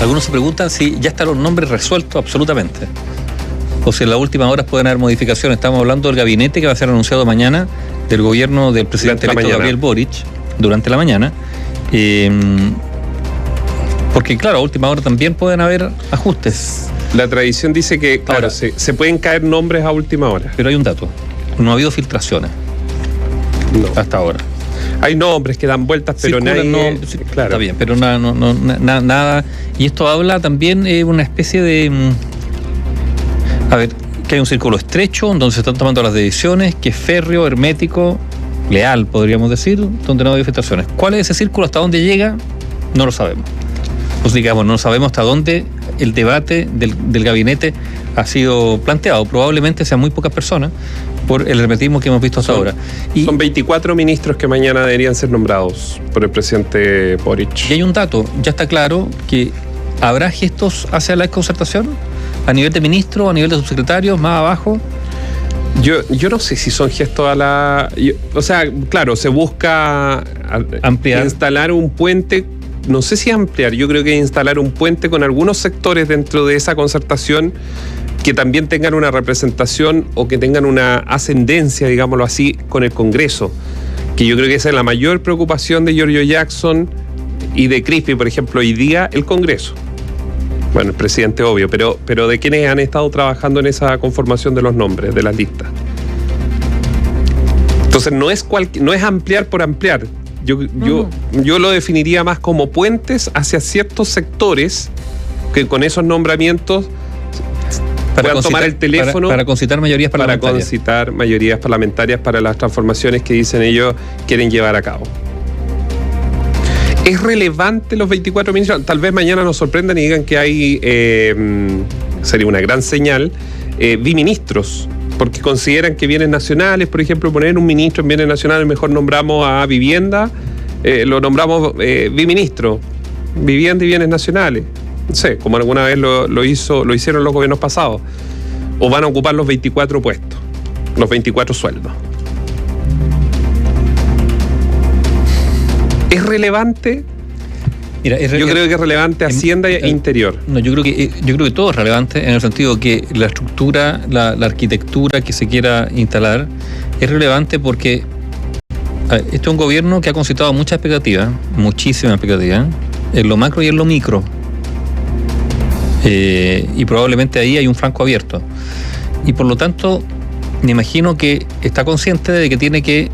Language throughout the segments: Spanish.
Algunos se preguntan si ya están los nombres resueltos absolutamente, o si en las últimas horas pueden haber modificaciones. Estamos hablando del gabinete que va a ser anunciado mañana del gobierno del presidente electo Gabriel Boric durante la mañana. Porque claro, a última hora también pueden haber ajustes. La tradición dice que, claro, ahora, se pueden caer nombres a última hora. Pero hay un dato, no ha habido filtraciones hasta ahora. Hay nombres que dan vueltas, pero nadie... Sí, claro. Está bien, pero nada. Y esto habla también de una especie de... A ver, que hay un círculo estrecho donde se están tomando las decisiones, que es férreo, hermético, leal, podríamos decir, donde no hay filtraciones. ¿Cuál es ese círculo? ¿Hasta dónde llega? No lo sabemos. Pues digamos, no sabemos hasta dónde el debate del gabinete ha sido planteado. Probablemente sean muy pocas personas por el hermetismo que hemos visto hasta ahora. Son 24 ministros que mañana deberían ser nombrados por el presidente Boric. Y hay un dato, ya está claro que habrá gestos hacia la concertación a nivel de ministro, a nivel de subsecretarios, más abajo. Yo no sé si son gestos a la... o sea, claro, se busca ampliar, instalar un puente. No sé si ampliar, yo creo que instalar un puente con algunos sectores dentro de esa concertación que también tengan una representación o que tengan una ascendencia, digámoslo así, con el Congreso. Que yo creo que esa es la mayor preocupación de Giorgio Jackson y de Crispi, por ejemplo, hoy día, el Congreso. Bueno, el presidente, obvio, pero de quienes han estado trabajando en esa conformación de los nombres, de las listas. Entonces, no es ampliar por ampliar. Yo lo definiría más como puentes hacia ciertos sectores que con esos nombramientos puedan tomar el teléfono para concitar mayorías parlamentarias. Para concitar mayorías parlamentarias para las transformaciones que dicen ellos quieren llevar a cabo. ¿Es relevante los 24 ministros? Tal vez mañana nos sorprendan y digan que hay, sería una gran señal, biministros, porque consideran que bienes nacionales, por ejemplo, poner un ministro en bienes nacionales, mejor nombramos a vivienda, lo nombramos biministro, vivienda y bienes nacionales. No sé, como alguna vez lo hicieron los gobiernos pasados. O van a ocupar los 24 puestos, los 24 sueldos. ¿Es relevante? Mira, yo creo que es relevante Hacienda e Interior. No, yo creo que todo es relevante en el sentido que la estructura, la arquitectura que se quiera instalar es relevante porque este es un gobierno que ha concitado muchas expectativas, muchísimas expectativas, en lo macro y en lo micro. Y probablemente ahí hay un flanco abierto. Y por lo tanto, me imagino que está consciente de que tiene que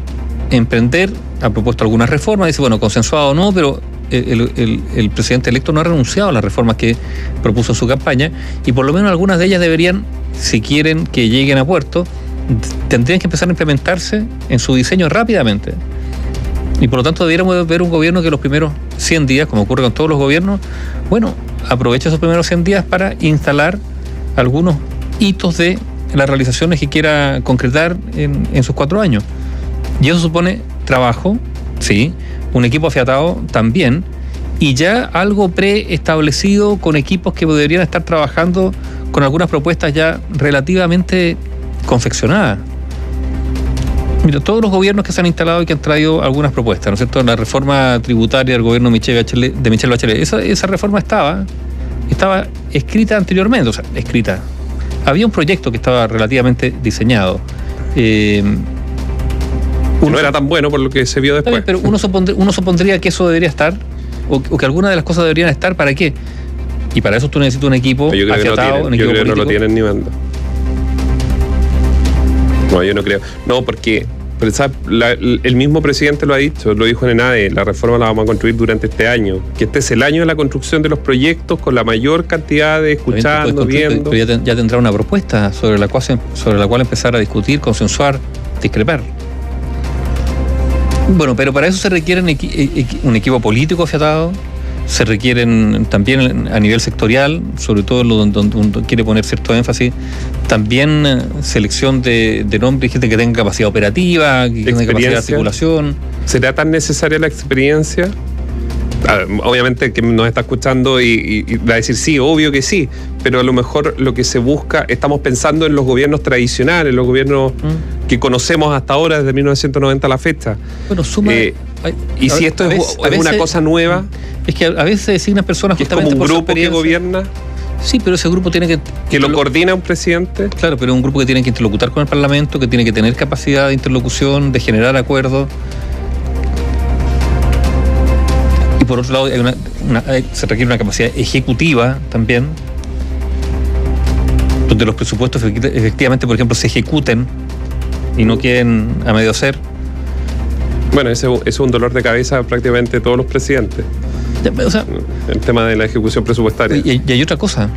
emprender, ha propuesto algunas reformas, dice, bueno, consensuado o no, pero el presidente electo no ha renunciado a las reformas que propuso en su campaña, y por lo menos algunas de ellas deberían, si quieren que lleguen a puerto, tendrían que empezar a implementarse en su diseño rápidamente. Y por lo tanto deberíamos ver un gobierno que los primeros 100 días, como ocurre con todos los gobiernos, bueno, aproveche esos primeros 100 días para instalar algunos hitos de las realizaciones que quiera concretar en sus 4 años. Y eso supone trabajo, sí, un equipo afiatado también, y ya algo preestablecido con equipos que deberían estar trabajando con algunas propuestas ya relativamente confeccionadas. Mira, todos los gobiernos que se han instalado y que han traído algunas propuestas, ¿no es cierto? La reforma tributaria del gobierno de Michelle Bachelet, esa reforma estaba escrita anteriormente, o sea, escrita. Había un proyecto que estaba relativamente diseñado. No era tan bueno por lo que se vio después. Pero uno supondría que eso debería estar, o que algunas de las cosas deberían estar, ¿para qué? Y para eso tú necesitas un equipo afiatado, un equipo político. Yo creo que no lo tienen ni mando. No, yo no creo. No, porque el mismo presidente lo ha dicho, lo dijo en ENADE, la reforma la vamos a construir durante este año, que este es el año de la construcción de los proyectos con la mayor cantidad de escuchando, viendo. Pero ya tendrá una propuesta sobre la cual empezar a discutir, consensuar, discrepar. Bueno, pero para eso se requiere un equipo político afiatado, se requieren también a nivel sectorial, sobre todo donde uno quiere poner cierto énfasis, también selección de nombres, gente que tenga capacidad operativa, que tenga capacidad de articulación. ¿Será tan necesaria la experiencia? Obviamente que nos está escuchando y va a decir sí, obvio que sí, pero a lo mejor lo que se busca, estamos pensando en los gobiernos tradicionales, los gobiernos que conocemos hasta ahora, desde 1990 a la fecha. Bueno, y si esto es una cosa nueva. Es que a veces se designan personas justamente como un grupo que gobierna. Sí, pero ese grupo tiene que lo coordina un presidente. Claro, pero es un grupo que tiene que interlocutar con el Parlamento, que tiene que tener capacidad de interlocución, de generar acuerdos. Y por otro lado, se requiere una capacidad ejecutiva también, donde los presupuestos efectivamente, por ejemplo, se ejecuten y no queden a medio hacer. Bueno, ese es un dolor de cabeza prácticamente de todos los presidentes. O sea, el tema de la ejecución presupuestaria. Y hay otra cosa.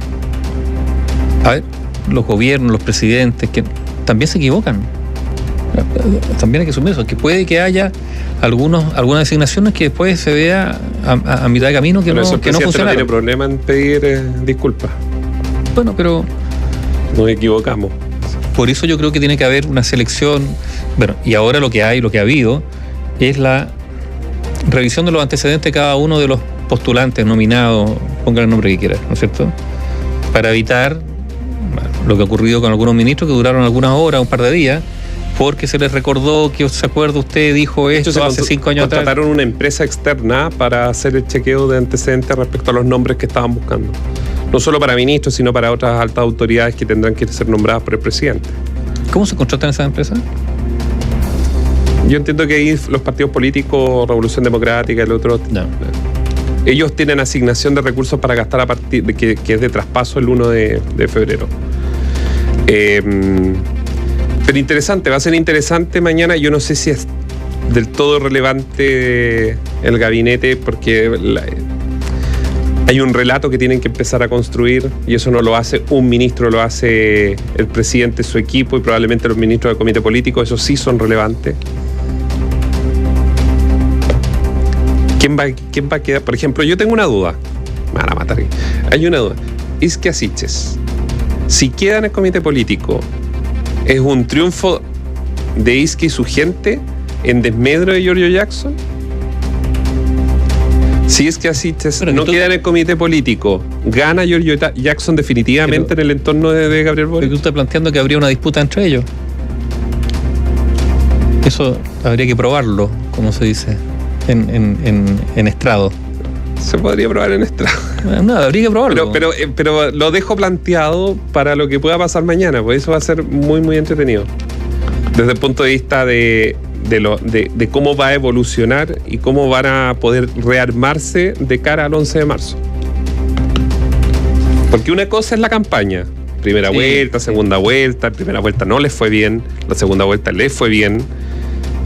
A ver, los gobiernos, los presidentes, que también se equivocan. También hay que asumir eso, que puede que haya algunas designaciones que después se vea a mitad de camino que no funcionaron. No tiene problema en pedir disculpas. Bueno, pero nos equivocamos. Por eso yo creo que tiene que haber una selección. Bueno, y ahora lo que ha habido es la revisión de los antecedentes de cada uno de los postulantes, nominados, pongan el nombre que quieran, ¿no es cierto? Para evitar lo que ha ocurrido con algunos ministros que duraron algunas horas, un par de días, porque se les recordó que, ¿se acuerda usted? Dijo esto hace 5 años atrás. Contrataron una empresa externa para hacer el chequeo de antecedentes respecto a los nombres que estaban buscando. No solo para ministros, sino para otras altas autoridades que tendrán que ser nombradas por el presidente. ¿Cómo se contratan esas empresas? Yo entiendo que ahí los partidos políticos, Revolución Democrática, el otro... No. Ellos tienen asignación de recursos para gastar a partir de que es de traspaso el 1 de febrero. Pero interesante, va a ser interesante mañana. Yo no sé si es del todo relevante el gabinete, porque hay un relato que tienen que empezar a construir, y eso no lo hace un ministro, lo hace el presidente, su equipo, y probablemente los ministros del comité político. Esos sí son relevantes. ¿Quién va a quedar? Por ejemplo, yo tengo una duda. Me van a matar. Hay una duda. Isquia Siches, si queda en el comité político, ¿es un triunfo de Isquia y su gente en desmedro de Giorgio Jackson? Si Isquia Siches no queda en el comité político, ¿gana Giorgio Jackson definitivamente en el entorno de Gabriel Boric? Pero tú estás planteando que habría una disputa entre ellos. Eso habría que probarlo, como se dice en estrado. Se podría probar en estrado. No, habría que probarlo. Pero lo dejo planteado para lo que pueda pasar mañana, porque eso va a ser muy, muy entretenido. Desde el punto de vista de cómo va a evolucionar y cómo van a poder rearmarse de cara al 11 de marzo. Porque una cosa es la campaña. Primera vuelta, segunda vuelta. Primera vuelta no les fue bien. La segunda vuelta les fue bien.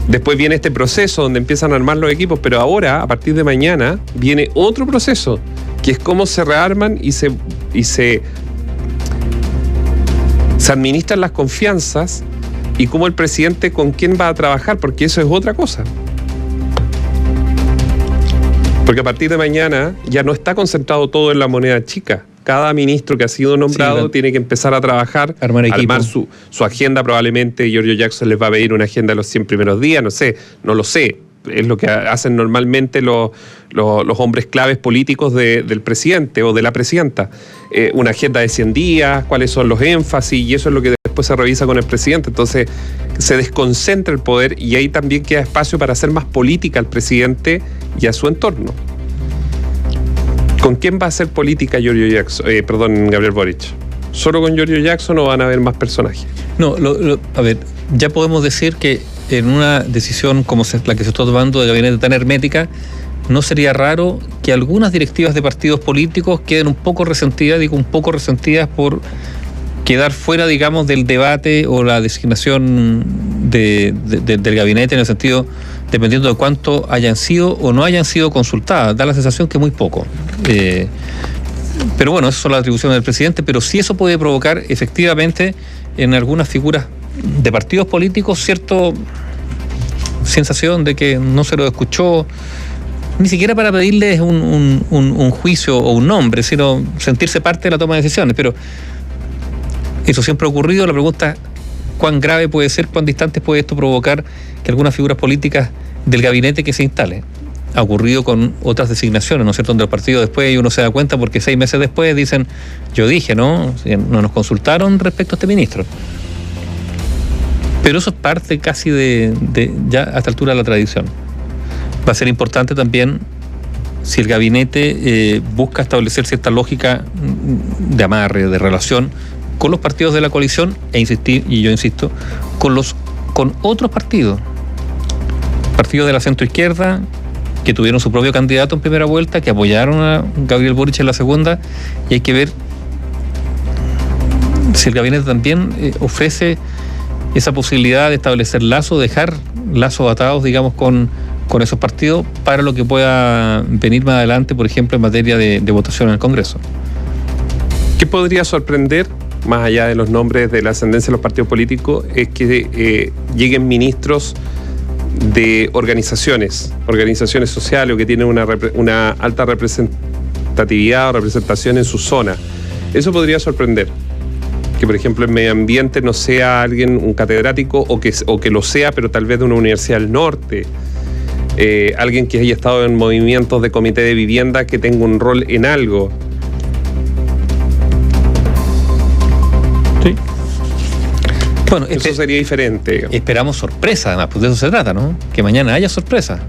Después viene este proceso donde empiezan a armar los equipos, pero ahora, a partir de mañana, viene otro proceso, que es cómo se rearman y se administran las confianzas, y cómo el presidente con quién va a trabajar, porque eso es otra cosa. Porque a partir de mañana ya no está concentrado todo en la moneda chica. Cada ministro que ha sido nombrado tiene que empezar a trabajar, armar su agenda. Probablemente Giorgio Jackson les va a pedir una agenda de los 100 primeros días, no lo sé. Es lo que hacen normalmente los hombres claves políticos del presidente o de la presidenta. Una agenda de 100 días, cuáles son los énfasis, y eso es lo que después se revisa con el presidente. Entonces se desconcentra el poder, y ahí también queda espacio para hacer más política al presidente y a su entorno. ¿Con quién va a hacer política Gabriel Boric? ¿Solo con Giorgio Jackson o van a haber más personajes? No, a ver, ya podemos decir que en una decisión como la que se está tomando de gabinete tan hermética, no sería raro que algunas directivas de partidos políticos queden un poco resentidas por quedar fuera, digamos, del debate o la designación del gabinete, en el sentido, dependiendo de cuánto hayan sido o no hayan sido consultadas. Da la sensación que muy poco. Pero bueno, esas son las atribuciones del presidente, pero sí eso puede provocar efectivamente en algunas figuras de partidos políticos cierta sensación de que no se lo escuchó, ni siquiera para pedirles un juicio o un nombre, sino sentirse parte de la toma de decisiones. Pero eso siempre ha ocurrido. La pregunta es cuán grave puede ser, cuán distante puede esto provocar que algunas figuras políticas del gabinete que se instale. Ha ocurrido con otras designaciones, ¿no es cierto?, donde el partido después, y uno se da cuenta porque 6 meses después dicen, yo dije, no nos consultaron respecto a este ministro. Pero eso es parte casi de ya a esta altura de la tradición. Va a ser importante también si el gabinete busca establecer cierta lógica de amarre, de relación con los partidos de la coalición, yo insisto, con otros partidos de la centroizquierda que tuvieron su propio candidato en primera vuelta, que apoyaron a Gabriel Boric en la segunda, y hay que ver si el gabinete también ofrece esa posibilidad de establecer lazos, dejar lazos atados, digamos, con esos partidos para lo que pueda venir más adelante, por ejemplo, en materia de votación en el Congreso. ¿Qué podría sorprender, más allá de los nombres de la ascendencia de los partidos políticos, es que lleguen ministros de organizaciones sociales o que tienen una alta representatividad o representación en su zona? Eso podría sorprender. Que, por ejemplo, en medio ambiente no sea alguien, un catedrático, o que lo sea, pero tal vez de una universidad del norte. Alguien que haya estado en movimientos de comité de vivienda, que tenga un rol en algo. Sí. Bueno, eso sería diferente, digamos. Esperamos sorpresa, además, pues de eso se trata, ¿no? Que mañana haya sorpresa.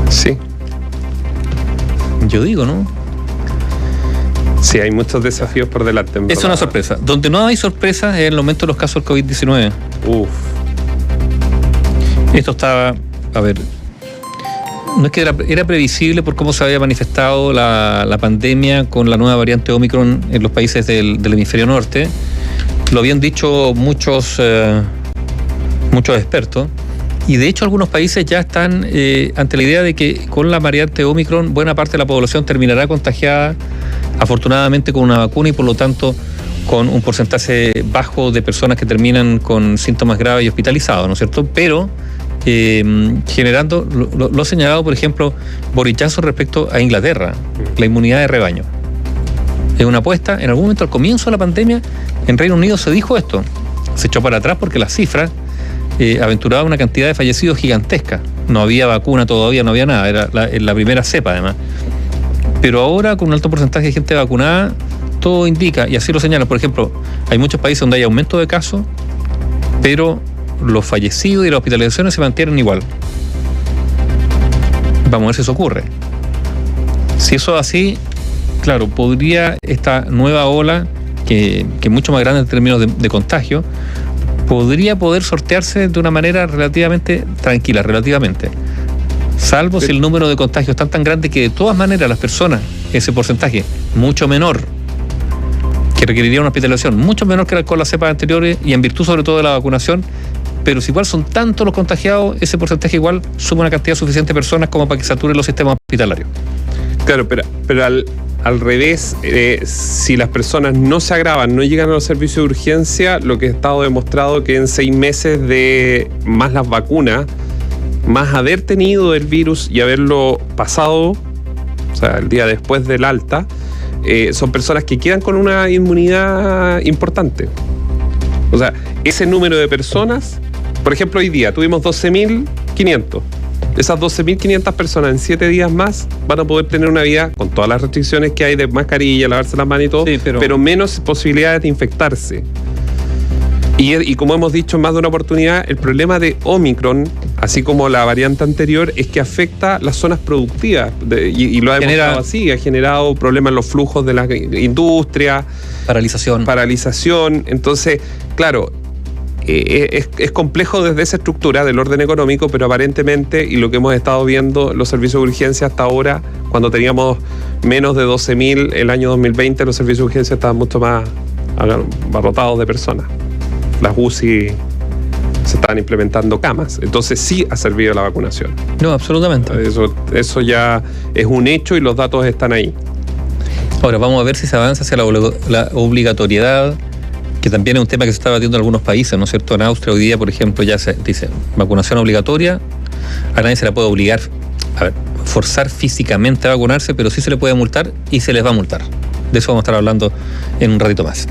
Sí. Yo digo, ¿no? Sí, hay muchos desafíos por delante. Es una sorpresa. Donde no hay sorpresa es en el momento de los casos del COVID-19. Uf. Esto estaba, a ver, no es que era previsible por cómo se había manifestado la pandemia con la nueva variante Omicron en los países del hemisferio norte. Lo habían dicho muchos expertos. Y de hecho algunos países ya están ante la idea de que con la variante Omicron buena parte de la población terminará contagiada, afortunadamente con una vacuna, y por lo tanto con un porcentaje bajo de personas que terminan con síntomas graves y hospitalizados, ¿no es cierto? Pero generando, lo ha señalado, por ejemplo, Boris Johnson respecto a Inglaterra, la inmunidad de rebaño. Es una apuesta. En algún momento, al comienzo de la pandemia, en Reino Unido se dijo esto. Se echó para atrás porque las cifras aventuraban una cantidad de fallecidos gigantesca. No había vacuna todavía, no había nada. Era la primera cepa, además. Pero ahora, con un alto porcentaje de gente vacunada, todo indica, y así lo señalan, por ejemplo, hay muchos países donde hay aumento de casos, pero los fallecidos y las hospitalizaciones se mantienen igual. Vamos a ver si eso ocurre. Si eso es así, claro, podría esta nueva ola, que es mucho más grande en términos de contagio, podría poder sortearse de una manera relativamente tranquila, salvo si el número de contagios es tan grande que de todas maneras las personas, ese porcentaje mucho menor, que requeriría una hospitalización mucho menor que con las cepas anteriores, y en virtud sobre todo de la vacunación, pero si igual son tantos los contagiados, ese porcentaje igual suma una cantidad suficiente de personas como para que saturen los sistemas hospitalarios. Claro, pero al revés, si las personas no se agravan, no llegan a los servicios de urgencia, lo que ha estado demostrado que en 6 meses de más las vacunas, más haber tenido el virus y haberlo pasado, o sea, el día después del alta, son personas que quedan con una inmunidad importante. O sea, ese número de personas, por ejemplo, hoy día tuvimos 12.500. Esas 12.500 personas en 7 días más van a poder tener una vida con todas las restricciones que hay de mascarilla, lavarse las manos y todo, sí, pero menos posibilidades de infectarse. Y como hemos dicho en más de una oportunidad, el problema de Omicron, así como la variante anterior, es que afecta las zonas productivas y lo ha demostrado así, ha generado problemas en los flujos de la industria, paralización. Entonces, claro, es complejo desde esa estructura del orden económico, pero aparentemente, y lo que hemos estado viendo, los servicios de urgencia hasta ahora, cuando teníamos menos de 12.000 el año 2020, los servicios de urgencia estaban mucho más abarrotados de personas. Las UCI se estaban implementando camas, entonces sí ha servido la vacunación. No, absolutamente. Eso ya es un hecho y los datos están ahí. Ahora vamos a ver si se avanza hacia la obligatoriedad, que también es un tema que se está debatiendo en algunos países, ¿no es cierto? En Austria hoy día, por ejemplo, ya se dice vacunación obligatoria. A nadie se la puede obligar, forzar físicamente a vacunarse, pero sí se le puede multar y se les va a multar. De eso vamos a estar hablando en un ratito más.